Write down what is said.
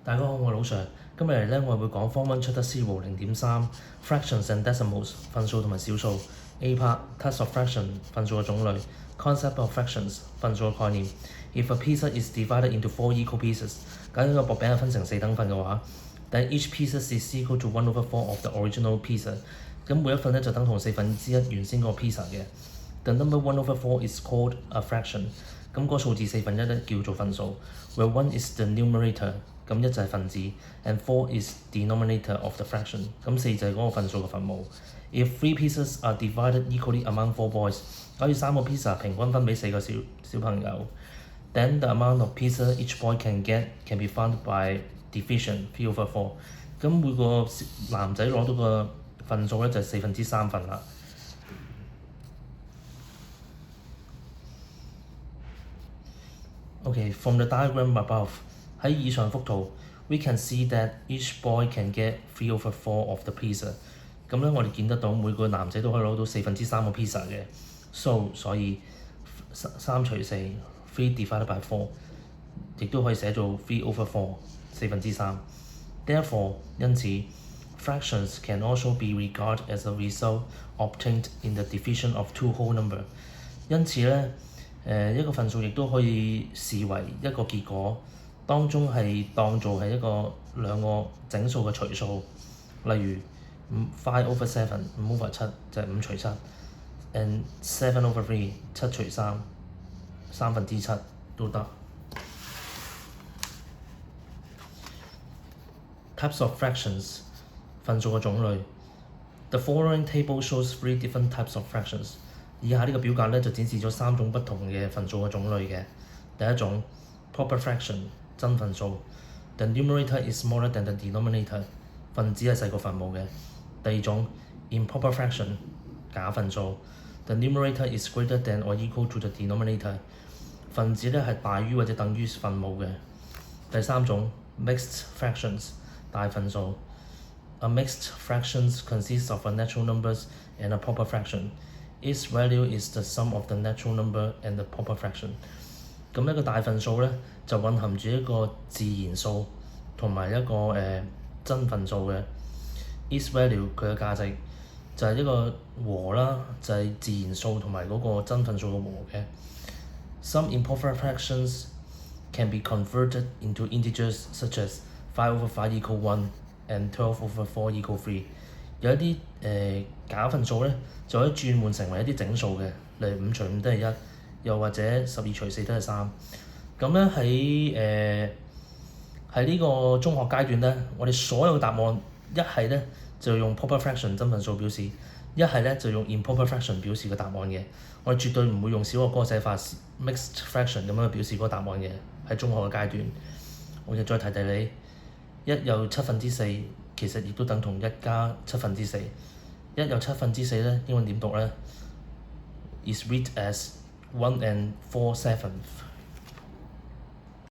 大家好，我係老 Sir。今日嚟咧，我會講 Form 1 Chapter 0.3 Fractions and Decimals 分數同埋小數。A part Types of fraction 分數嘅種類 Concept of fractions 分數嘅概念。If a pizza is divided into 4 equal pieces， 假如個薄餅係分成4等份嘅話， then each piece is equal to 1/4 of the original pizza。咁每一份咧就等同1/4原先個 pizza 嘅。The number 1/4 is called a fraction。咁個數字1/4咧叫做分數。Where 1 is the numerator， 咁1就係分子 ，and 4 is denominator of the fraction。咁4就係嗰個分數嘅分母。If 3 pieces are divided equally among 4 boys， 假如3個 pizza 平均分俾4個小朋友 ，then the amount of pizza each boy can get can be found by division 3/4。咁每個男仔攞到個分數咧就係3/4份啦。Okay, from the diagram above， 喺以上幅圖 ，we can see that each boy can get 3/4 of the pizza。咁咧，我哋見得到每個男仔都可以攞到3/4個 pizza 嘅。所以3除4 3 divided by 4， 亦都可以寫做 3/4 4/3。Therefore， 因此 fractions can also be regarded as a result obtained in the division of two whole number。因此咧。一個分數亦都可以視為一個結果，當中係當做係一個兩個整數嘅除數，例如5/7 5/7就係5除7 ，and 7/3 7除3 3/7都得。Types of fractions 分數嘅種類。The following table shows 3 different types of fractions。以下呢個表格咧就展示咗3種不同嘅分數嘅種類嘅。第一種 proper fraction 真分數 ，the numerator is smaller than the denominator， 分子係細過分母嘅。第二種 improper fraction 假分數 ，the numerator is greater than or equal to the denominator， 分子咧係大於或者等於分母嘅。第三種 mixed fractions 大分數 ，a mixed fractions consists of a natural numbers and a proper fraction。Its value is the sum of the natural number and the proper fraction。咁一個大分數咧就蘊含住一個自然數同埋一個真分數嘅。Its value 佢嘅價值就係一個和啦，就係自然數同埋嗰個真分數嘅和嘅。Some improper fractions can be converted into integers such as 5/5 = 1 and 12/4 = 3。有一啲假分數咧，就可以轉換成為一啲整數嘅，例如5除5都係1，又或者12除4都係3。咁咧喺呢個中學階段咧，我哋所有嘅答案一係咧就用 proper fraction 真分數表示，一係咧就用 improper fraction 表示個答案嘅。我哋絕對唔會用小學嗰個寫法 mixed fraction 咁樣表示嗰個答案嘅。喺中學嘅階段，我哋再提提你，1有4/7，其實亦都等同1加4/7。1有4/7咧，英文點讀咧？ Is read as 1 and 4/7。